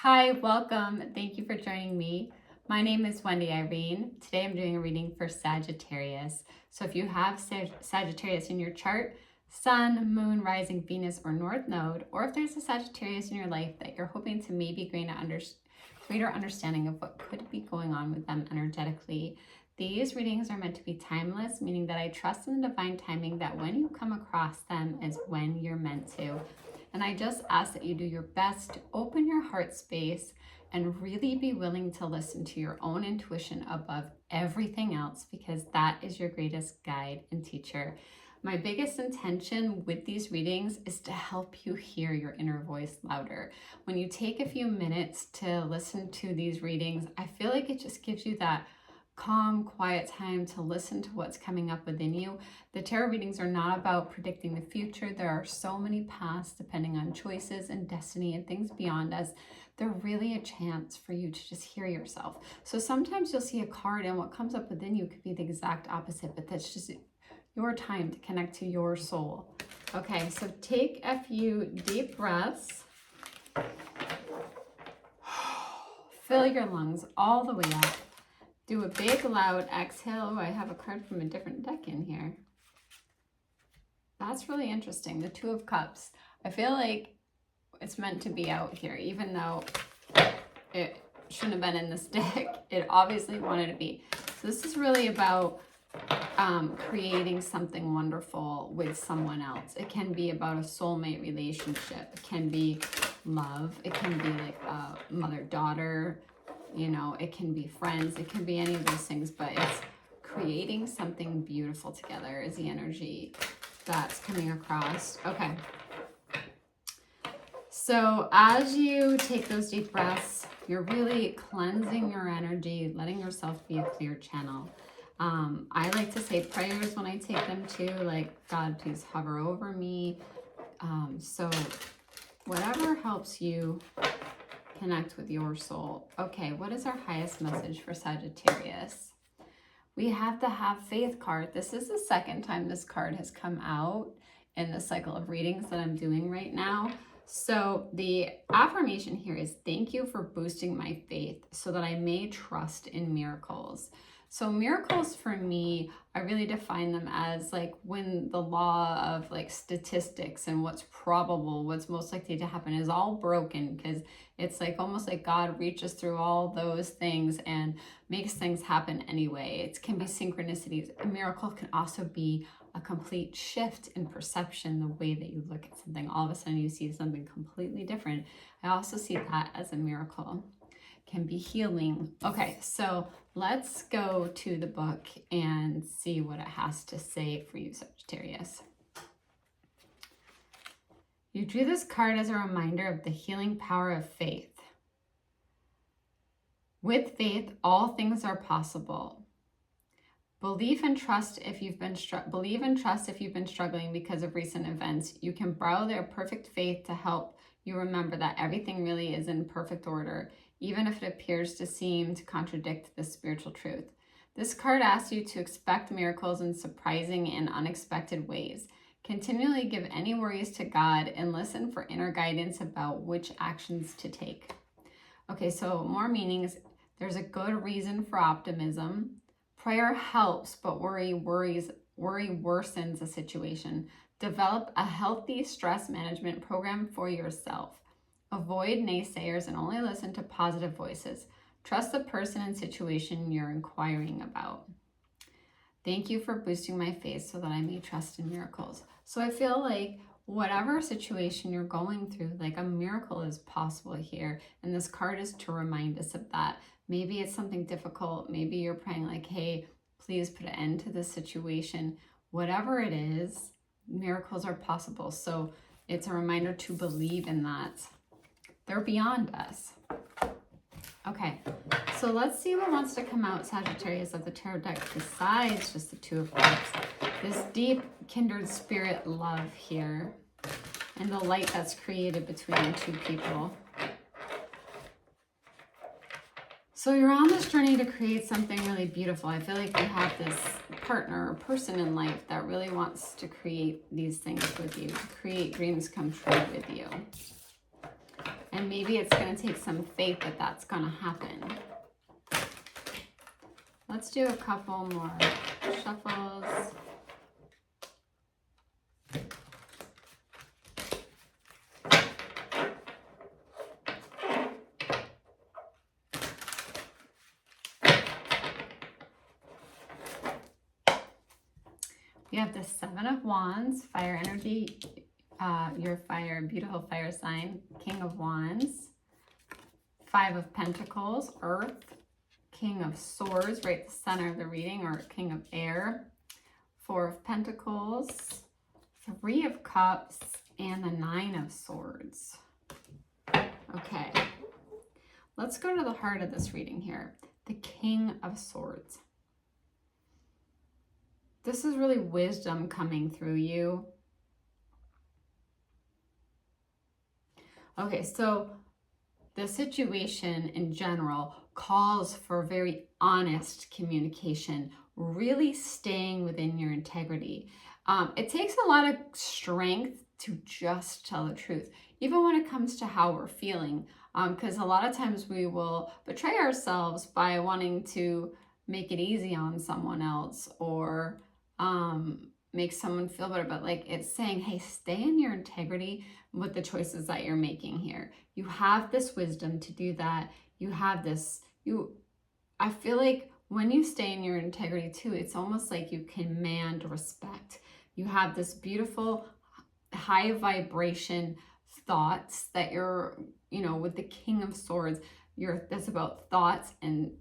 Hi, welcome. Thank you for joining me. My name is Wendy Irene. Today I'm doing a reading for Sagittarius. So if you have Sagittarius in your chart, Sun, Moon, Rising, Venus, or North Node, or if there's a Sagittarius in your life that you're hoping to maybe gain a greater understanding of what could be going on with them energetically, these readings are meant to be timeless, meaning that I trust in the divine timing that when you come across them is when you're meant to. And I just ask that you do your best to open your heart space and really be willing to listen to your own intuition above everything else, because that is your greatest guide and teacher. My biggest intention with these readings is to help you hear your inner voice louder. When you take a few minutes to listen to these readings, I feel like it just gives you that calm, quiet time to listen to what's coming up within you. The tarot readings are not about predicting the future. There are so many paths depending on choices and destiny and things beyond us. They're really a chance for you to just hear yourself. So sometimes you'll see a card and what comes up within you could be the exact opposite, but that's just your time to connect to your soul. Okay, so take a few deep breaths. Fill your lungs all the way up. Do a big, loud exhale. Oh, I have a card from a different deck in here. That's really interesting. The Two of Cups. I feel like it's meant to be out here, even though it shouldn't have been in this deck. It obviously wanted to be. So this is really about creating something wonderful with someone else. It can be about a soulmate relationship. It can be love. It can be like a mother-daughter. You know, it can be friends, it can be any of those things, but it's creating something beautiful together is the energy that's coming across. Okay. So as you take those deep breaths, you're really cleansing your energy, letting yourself be a clear channel. I like to say prayers when I take them too, like, God, please hover over me. So whatever helps you connect with your soul. Okay, what is our highest message for Sagittarius? We have the Have Faith card. This is the second time this card has come out in the cycle of readings that I'm doing right now. So the affirmation here is, thank you for boosting my faith so that I may trust in miracles. So miracles for me, I really define them as like when the law of like statistics and what's probable, what's most likely to happen is all broken, because it's like almost like God reaches through all those things and makes things happen anyway. It can be synchronicities. A miracle can also be a complete shift in perception, the way that you look at something. All of a sudden you see something completely different. I also see that as a miracle. Can be healing. Okay, so let's go to the book and see what it has to say for you, Sagittarius. You drew this card as a reminder of the healing power of faith. With faith, all things are possible. Believe and trust if you've been struggling because of recent events. You can borrow their perfect faith to help you remember that everything really is in perfect order, even if it appears to seem to contradict the spiritual truth. This card asks you to expect miracles in surprising and unexpected ways. Continually give any worries to God and listen for inner guidance about which actions to take. Okay, so more meanings. There's a good reason for optimism. Prayer helps, but worry worsens a situation. Develop a healthy stress management program for yourself. Avoid naysayers and only listen to positive voices. Trust the person and situation you're inquiring about. Thank you for boosting my faith so that I may trust in miracles. So I feel like whatever situation you're going through, like a miracle is possible here. And this card is to remind us of that. Maybe it's something difficult. Maybe you're praying like, hey, please put an end to this situation. Whatever it is, miracles are possible. So it's a reminder to believe in that. They're beyond us. Okay, so let's see what wants to come out, Sagittarius, of the tarot deck besides just the Two of Cups. This deep, kindred spirit love here and the light that's created between two people. So you're on this journey to create something really beautiful. I feel like you have this partner or person in life that really wants to create these things with you, create dreams come true with you. And maybe it's going to take some faith that that's going to happen. Let's do a couple more shuffles. We have the Seven of Wands, fire energy, your fire, beautiful fire sign, King of Wands, Five of Pentacles, Earth, King of Swords, right at the center of the reading, or King of Air, Four of Pentacles, Three of Cups, and the Nine of Swords. Okay, let's go to the heart of this reading here, the King of Swords. This is really wisdom coming through you. Okay, so the situation in general calls for very honest communication, really staying within your integrity. It takes a lot of strength to just tell the truth, even when it comes to how we're feeling, because a lot of times we will betray ourselves by wanting to make it easy on someone else, or make someone feel better. But like, it's saying, hey, stay in your integrity with the choices that you're making here. You have this wisdom to do that. You have this, I feel like when you stay in your integrity too, it's almost like you command respect. You have this beautiful high vibration thoughts that you're, with the King of Swords, that's about thoughts and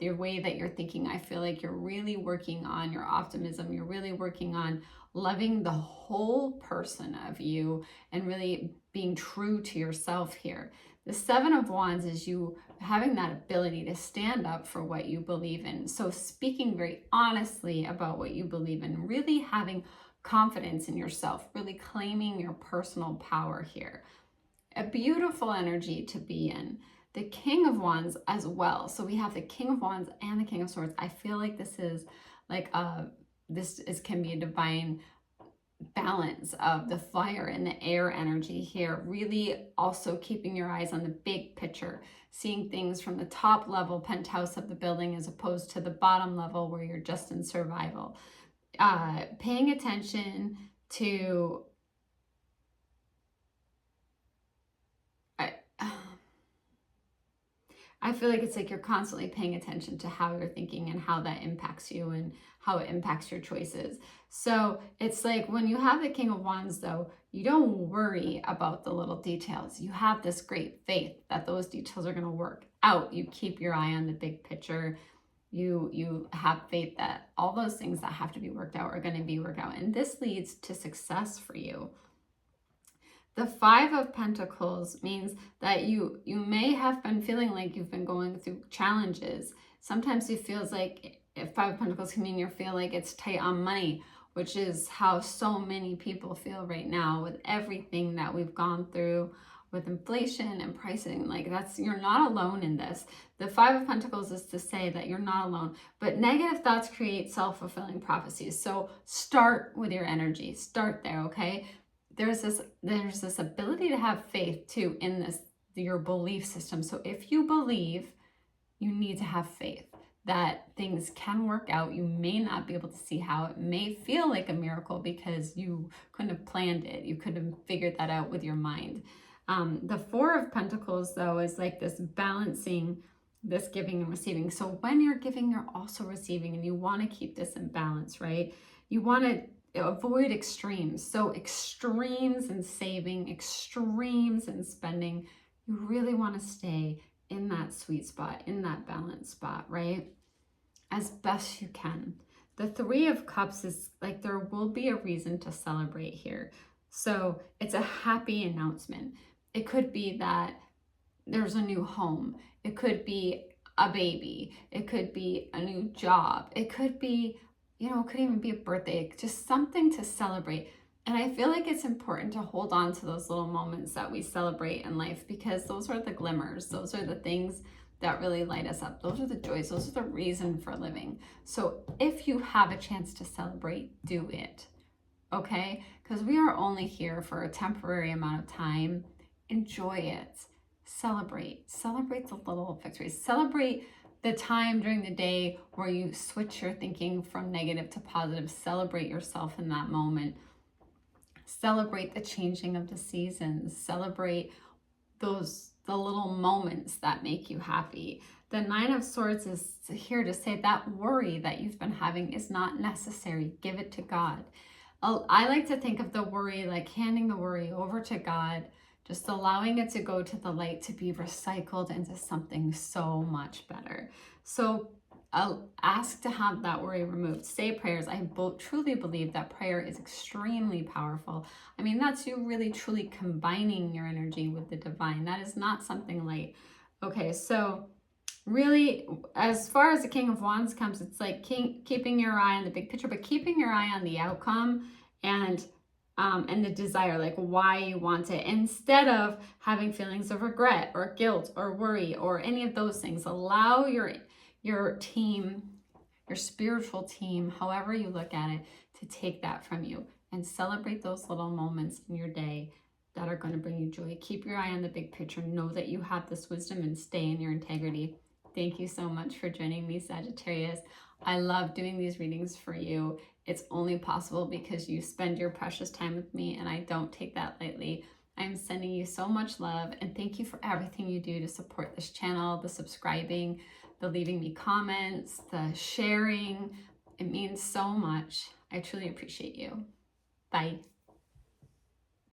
the way that you're thinking. I feel like you're really working on your optimism. You're really working on loving the whole person of you and really being true to yourself here. The Seven of Wands is you having that ability to stand up for what you believe in. So speaking very honestly about what you believe in, really having confidence in yourself, really claiming your personal power here. A beautiful energy to be in. The King of Wands as well. So we have the King of Wands and the King of Swords. I feel like this is like can be a divine balance of the fire and the air energy here. Really also keeping your eyes on the big picture, seeing things from the top level penthouse of the building as opposed to the bottom level where you're just in survival. Paying attention to I feel like it's like you're constantly paying attention to how you're thinking and how that impacts you and how it impacts your choices. So it's like when you have the King of Wands, though, you don't worry about the little details. You have this great faith that those details are going to work out. You keep your eye on the big picture. You have faith that all those things that have to be worked out are going to be worked out. And this leads to success for you. The Five of Pentacles means that you may have been feeling like you've been going through challenges. Sometimes it feels like Five of Pentacles can mean you feel like it's tight on money, which is how so many people feel right now with everything that we've gone through with inflation and pricing. Like you're not alone in this. The Five of Pentacles is to say that you're not alone, but negative thoughts create self-fulfilling prophecies. So start with your energy, start there, okay? There's this ability to have faith too in your belief system. So if you believe, you need to have faith that things can work out. You may not be able to see how. It may feel like a miracle because you couldn't have planned it. You couldn't have figured that out with your mind. The Four of Pentacles, though, is like this balancing, this giving and receiving. So when you're giving, you're also receiving, and you want to keep this in balance, right? You want to avoid extremes. So extremes in saving, extremes in spending. You really want to stay in that sweet spot, in that balanced spot, right? As best you can. The Three of Cups is like there will be a reason to celebrate here. So it's a happy announcement. It could be that there's a new home. It could be a baby. It could be a new job. It could be, it could even be a birthday, just something to celebrate. And I feel like it's important to hold on to those little moments that we celebrate in life, because those are the glimmers. Those are the things that really light us up. Those are the joys. Those are the reason for living. So if you have a chance to celebrate, do it, okay? Because we are only here for a temporary amount of time enjoy it. Celebrate the little victories. Celebrate the time during the day where you switch your thinking from negative to positive. Celebrate yourself in that moment. Celebrate the changing of the seasons. Celebrate the little moments that make you happy. The Nine of Swords is here to say that worry that you've been having is not necessary. Give it to God. I like to think of the worry like handing the worry over to God, just allowing it to go to the light to be recycled into something so much better. So I'll ask to have that worry removed. Say prayers. I truly believe that prayer is extremely powerful. I mean, that's you really truly combining your energy with the divine. That is not something light. Okay, so really, as far as the King of Wands comes, it's like keeping your eye on the big picture, but keeping your eye on the outcome and the desire, like why you want it, instead of having feelings of regret or guilt or worry or any of those things. Allow your team, your spiritual team, however you look at it, to take that from you and celebrate those little moments in your day that are going to bring you joy. Keep your eye on the big picture. Know that you have this wisdom and stay in your integrity. Thank you so much for joining me, Sagittarius. I love doing these readings for you. It's only possible because you spend your precious time with me, and I don't take that lightly. I'm sending you so much love, and thank you for everything you do to support this channel, the subscribing, the leaving me comments, the sharing. It means so much. I truly appreciate you. Bye.